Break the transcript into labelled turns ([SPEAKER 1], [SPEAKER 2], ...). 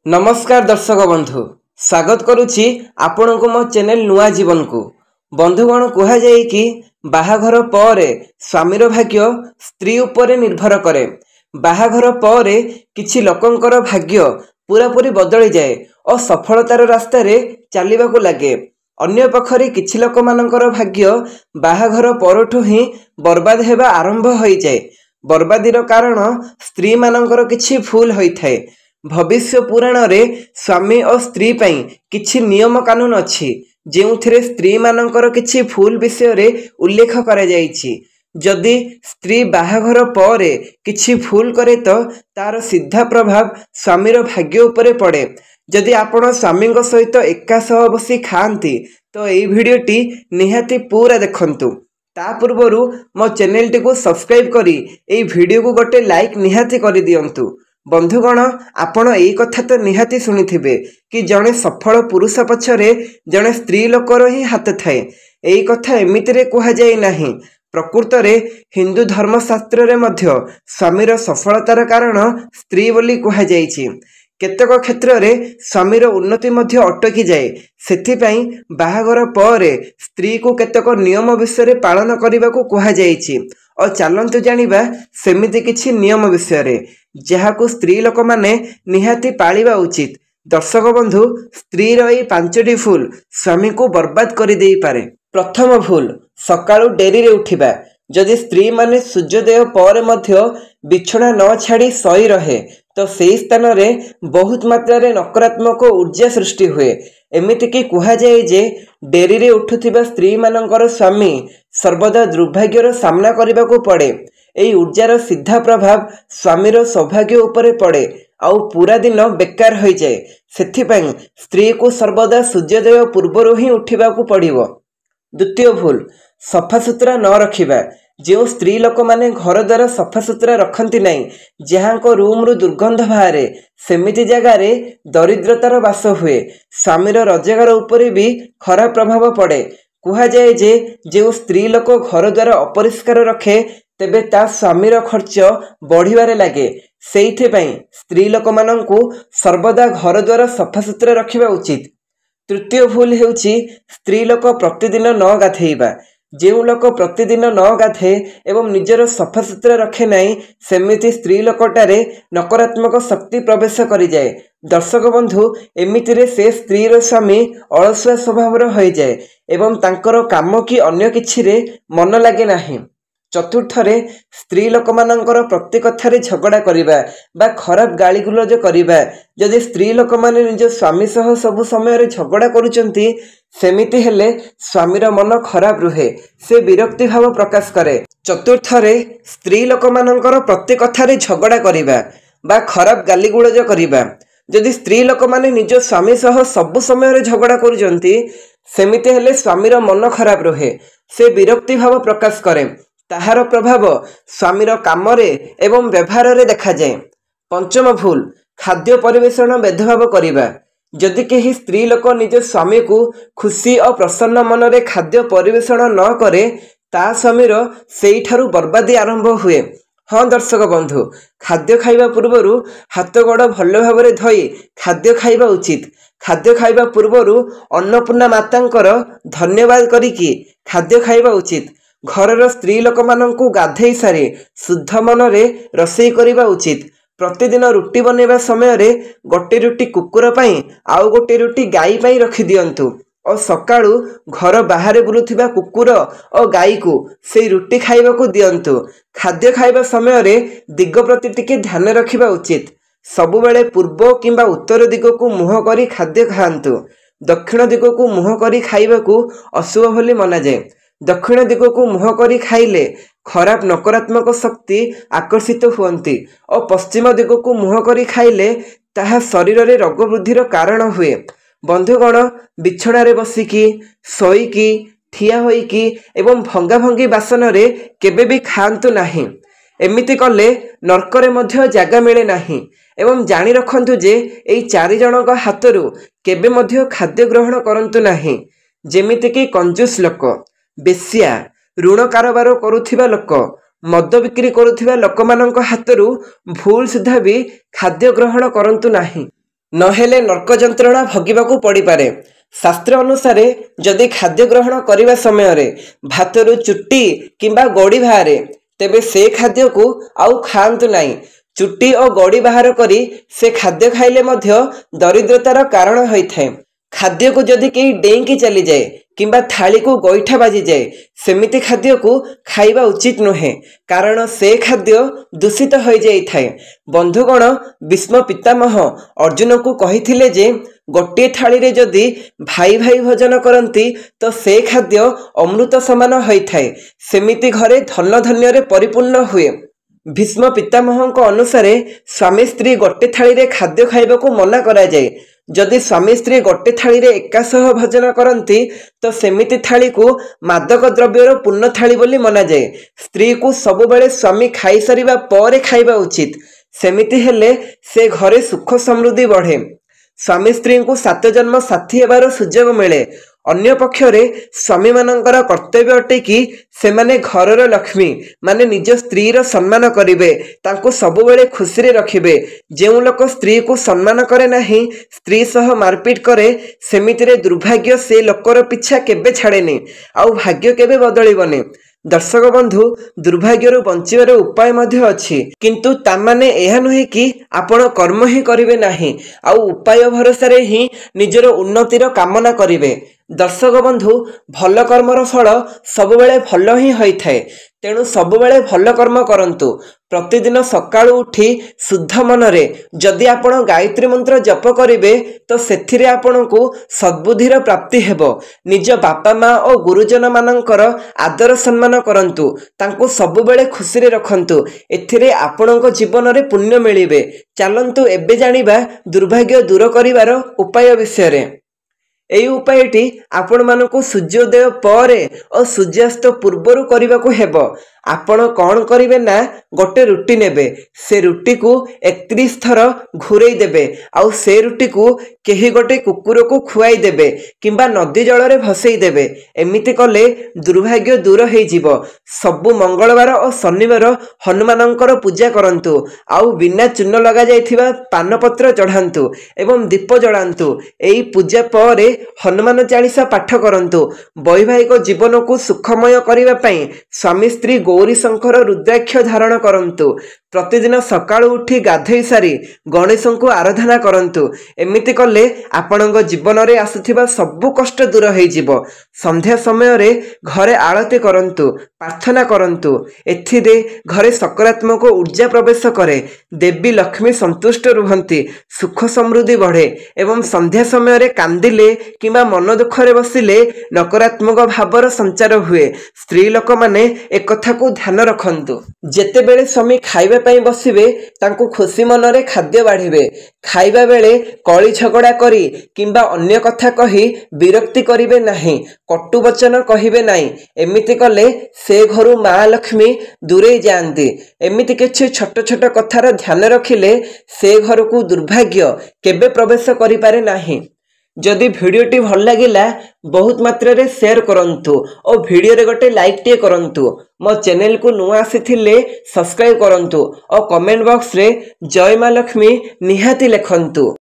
[SPEAKER 1] नमस्कार दर्शक बंधु स्वागत करुच्ची आपण को मो चैनल नुआ जीवन को बंधुगण कह जाए कि बाहाघर पर स्वामीर भाग्य स्त्री उपर निर्भर करे। बाहाघर पर किछि लोकंकर भाग्य पूरा पूरी बदली जाए और सफलतार रास्ता रे चलवाक लगे। अन्य पक्षरे किछि लोक मानकर भाग्य बाहाघर परठु ही बर्बाद हेबा आरंभ हो जाए। बर्बादीर कारण स्त्री मानकर किछि भूल होइथाए। भविष्य पुराण रे स्वामी और स्त्री पई किछि नियम कानून अछि जेउथिरे स्त्री मानकर किछि भूल विषय रे उल्लेख करा जाइछि। जदि स्त्री बाहाघर पर किछि भूल करे तो तार सीधा प्रभाव स्वामीर भाग्य उपरे पड़े। जदि आपण स्वामी सहित एका सह बसी खाती तो एई भिडियोटी निहाती पूरा देखंतु। ता पूर्वरु मो चैनल टी को सब्सक्राइब करी एई भिडियो को गोटे लाइक निहाती करि दियंतु। बंधुगण आपण एई कथा तो निहाती सुनिथिबे कि जड़े सफल पुरुष पछरे जड़े स्त्री लोकर ही हाथ थाए। एई कथा एमितिरे कहा जाए नाही। प्रकृत रे हिंदू धर्मशास्त्र रे मध्य स्वामीर सफलतार कारण स्त्री बोली कहा जाइछि। केतक क्षेत्र रे स्वामीर उन्नति मध्य अटकी जाए। सेथिपाई बाहाघर पर स्त्री को केतक नियम विषय पालन करने को कहा जाइछि। और चलंतु जानिबा सेमिति किछि नियम विषय रे जहाकू स्त्री लोक माने निहाती पालिबा उचित। दर्शक बंधु स्त्री रो एई 5टी भूल स्वामी को बर्बाद करि देई पारे। प्रथम भूल सकाळु डेरी रे उठिबा। जदि स्त्री माने सूर्योदय पर मध्य बिछଣା न छाड़ी सई रहे तो सेई स्थान रे बहुत मात्रा रे नकारात्मक ऊर्जा सृष्टि हुए। एमिति कि कहा जाए जे डेरी रे उठुथिबा स्त्री मानकर स्वामी सर्वदा दुर्भाग्यर सामना करने को पड़े। एई ऊर्जार सीधा प्रभाव स्वामीर सौभाग्य उपरे पड़े आउ पूरा दिन बेकार हो जाए। सेथिपाई स्त्री को सर्वदा सूर्योदय पूर्वर ही उठिबाकू पड़िबो। द्वितीय भूल सफा सुतरा न रखिबा। जो स्त्री लोक माने घर द्वारा सफा सुतरा रखती नहीं जहाँ रूम रु दुर्गंध बाहरे सेमिति जगार दरिद्रतार बास हुए। स्वामीर रोजगार उपरे भी खराब प्रभाव पड़े। कहा जाए जे जो स्त्री लोक घर द्वारा अपरिष्कार रखे तेबे ता स्वामीर खर्च बढ़िबारे लागे। सेइथिपाई स्त्री लोक माननकु सर्वदा घर द्वारा सफा सुतरा रखिबा उचित। तृतीय भूल हेउची स्त्री लोक प्रतिदिन न गाधेइबा। जो लोक प्रतिदिन न गाधे एवं निजर सफा सुतरा रखे नहीं सेमिति स्त्री लोकटारे नकारात्मक शक्ति प्रवेश करि जाए। दर्शक बंधु एमितिरे से स्त्रीर स्वामी अलसुआ स्वभावर हो जाए एवं तांकर काम कि अन्य किछिरे मन लागे नाही। चतुर्थरे स्त्री लोक मानकर प्रति कथारे झगड़ा करिबा बा खराब गाली गुलज करिबा। जदि स्त्री लोक माने निज स्वामी सह सब समय रे झगड़ा करूचंती सेमिति हेले स्वामीर मन खराब रुहे, से विरक्ति भाव प्रकाश करे। चतुर्थरे स्त्री लोक मानकर प्रति कथारे झगड़ा करिबा बा खराब गाली गुलज करिबा। जदि स्त्री लोक माने निज स्वामी सह सब समय रे झगड़ा करूचंती सेमिति हेले स्वामीर मन खराब रुहे, से विरक्ति भाव प्रकाश करे। ताहार प्रभाव स्वामीर कामरे एवं व्यवहार रे देखा जाए। पंचम भूल खाद्य परिवेषण भेदभाव करिबा। जदि केही स्त्री लोक निज स्वामी को खुशी और प्रसन्न मन रे खाद्य परिवेषण न करे ता स्वामीर सेइठारु बर्बादी आरंभ हुए। हाँ दर्शक बंधु खाद्य खाइबा पूर्वरु हाथ गोड़ भल भाव धोई खाद्य खाइबा उचित। खाद्य खाइबा पूर्वरु अन्नपूर्णा मातांकर धन्यवाद करिकी खाद्य खाइबा उचित। घरर स्त्री लोक माननकु गाधेई सारी शुद्ध मन रे रसोई करिबा उचित। प्रतिदिन रुटी बनेबा समय रे गोटे रुटी कुकुर पई आउ गोटे रुटी गाई पई रखि दियंतु और सकाळु घर बाहर बुलुथिबा कुकुर और गाई को से रुटी खाइबा को दियंतु। खाद्य खाइबा समय रे दिग प्रति टिके ध्यान रखिबा उचित। सबु बेले पूर्व किंबा उत्तर दिग को मुह करी खाद्य खांतु। दक्षिण दिग को मुह करी खाइबा को अशुभ बोली मना जाए। दक्षिण दिग को मुह करी खाइले खराब नकारात्मक शक्ति आकर्षित हुअंती और पश्चिम दिग को मुह करी खाइले ताहा शरीर रे रोग वृद्धिर कारण हुए। बंधुगण बिछड़ा रे बसिकी सोईकी ठिया होईकी एवं भंगा भंगी बासन रे केबे भी खांतु नाही। एमिति कले नरकरे मध्य जागा मिले नाही। एवं जानी रखंतु जे एई 4 जनक हाथरू केबे मध्य खाद्य ग्रहण करंतु नाही। जेमिति कि कंजूस लोक, बेश्या, ऋण कारोबार करुथिबा लोक, मद बिक्री करुथिबा लोकमानंक हाथरू भूल सुधा भी खाद्य ग्रहण करंतु नाही। नहेले नर्क जंत्रणा भोगिबाकू पड़िपारे। शास्त्र अनुसारे जदि खाद्य ग्रहण करने समय भातरू चुट्टी किंबा गड़ी बाहरे तेबे से खाद्य को आउ खाआंतु नहीं। चुट्टी और गड़ी बाहर करी से खाद्य खाइले मध्य दरिद्रतार कारण होइଥାଏ। खाद्य को जदि कहीं डेंकी चली जाए किंबा थाली को गोईठा बाजी जाए सेमिति खाद्य को खाइबा उचित नुहे, कारण से खाद्य दूषित हो जाए। बंधुगण, भीष्म पितामह अर्जुन को कहिथिले जे गोटे थाली रे जदि भाई भाई भोजन करती तो से खाद्य अमृत समान होइଥାଏ। सेमिति घरे धन धन्य रे परिपूर्ण हुए। भीष्म पितामहଙ୍କ अनुसारे स्वामी स्त्री गोटे थाली रे खाद्य खाइबा को मना करा जाए। जदि स्वामी स्त्री गोटे थाली रे एकासह भोजन करती तो सेमिति थाली को मादक द्रव्यर पूर्ण थाली बोली मना जाए। स्त्री को सबुबले स्वामी खाई सरिबा परे खाइबा उचित। सेमिति हेले से घरे सुख समृद्धि बढ़े। स्वामी स्त्री को 7 जन्म साथी हेबार सुजोग मिले। अन्य पक्षरे स्वामी मानकर कर्तव्य अटे कि सेमाने घरर लक्ष्मी माने निज स्त्री रो सम्मान करिवे, तांको सबुबले खुशी रे रखिबे। जेउ लोक स्त्री को सम्मान करे नाही, स्त्री सह मारपीट करे, सेमिति रे दुर्भाग्य से लोकर पिछा केबे छाड़ेनी, आउ भाग्य केबे बदलिबनी। दर्शक बंधु, दुर्भाग्य बंचिबार उपाय मध्य अछि, किंतु तामाने एहा नुहे कि आपण कर्म ही करिवे नाही, आउ उपाय भरोसा रे ही निजर उन्नतिर कामना करिवे। दर्शक बंधु, भल कर्मर फल सबुबले भल ही होइଥାଏ। तेणु सबुबले भल कर्म करंतु। प्रतिदिन सकाळु उठी शुद्ध मनरे जदि आपण गायत्री मंत्र जप करिवे तो सेथिरे आपणको सद्बुद्धिर प्राप्ति हेबो। निज बापा माँ और गुरुजन मानकर आदर सम्मान करंतु, तांको सबुबले खुशी रे रखंतु। एथिरे आपणको जीवन रे पुण्य मिलिबे। चलंतु एबे जानिबा दुर्भाग्य दूर करिवार उपाय विषय रे। एई उपायटी आपण मानकु सूर्योदय परे और सूर्यास्त पूर्वरु करबाकू हेबो। आपण कौन करिवे ना, गोटे रुटी नेबे, से रुटी को 31 थर घुरई देबे, आउ से रुटी को केही गोटे कुकुर को खुआई देबे किंबा नदी जल रे भसई देबे। एमिति कले दुर्भाग्य दूर होई जिवो। सबु मंगलवार और शनिवार हनुमानंकर पूजा करंतु, आउ बिना चून लगा जाइथिबा पान पत्र चढ़ांतु एवं दीप जलांतु। एई पूजा परे हनुमान चालीसा पाठ करंतु। वैवाहिक जीवन को सुखमय करिबा पई स्वामी स्त्री गौरी शंकर रुद्राक्ष धारण करंतु। प्रतिदिन सकाळु उठी गाधई सारी गणेश को आराधना करंतु। एमिति कले आपणଙ୍କ जीवन रे आसुथिबा सबु कष्ट दूर होई जिवो। संध्या समय रे घरे आरती करंतु, प्रार्थना करंतु। एथिरे घरे सकारात्मक ऊर्जा प्रवेश करे, देवी लक्ष्मी संतुष्ट रुहंती, सुख समृद्धि बढ़े। एवं संध्या समय रे कांदिले किंबा मन दुख रे बसिले नकारात्मक भावर संचार हुए। स्त्री लोक माने एक कथा को ध्यान रखंतु। जेते बेले स्वामी खाइबा पई बसिबे तांको खुशी मनरे खाद्य बाढ़िबे। खाइबा बेले कली झगड़ा करी किंबा अन्य कथा कही विरक्ति करिवे नाही, कटु वचन कहिबे नाही। एमिति कले से घरु माँ लक्ष्मी दूरे जांती। एमिति किछि छोट छोट कथार ध्यान रखिले से घर को दुर्भाग्य केबे प्रवेश करि पारे नाही। जदि भिडियोटी भल लागिला बहुत मात्रा रे शेयर करंतु और भिडियो रे गोटे लाइक टे करंतु। मो चैनल को नुआ आसीथिले सब्सक्राइब करंतु और कमेंट बॉक्स रे जय माँ लक्ष्मी निहाती लेखंतु।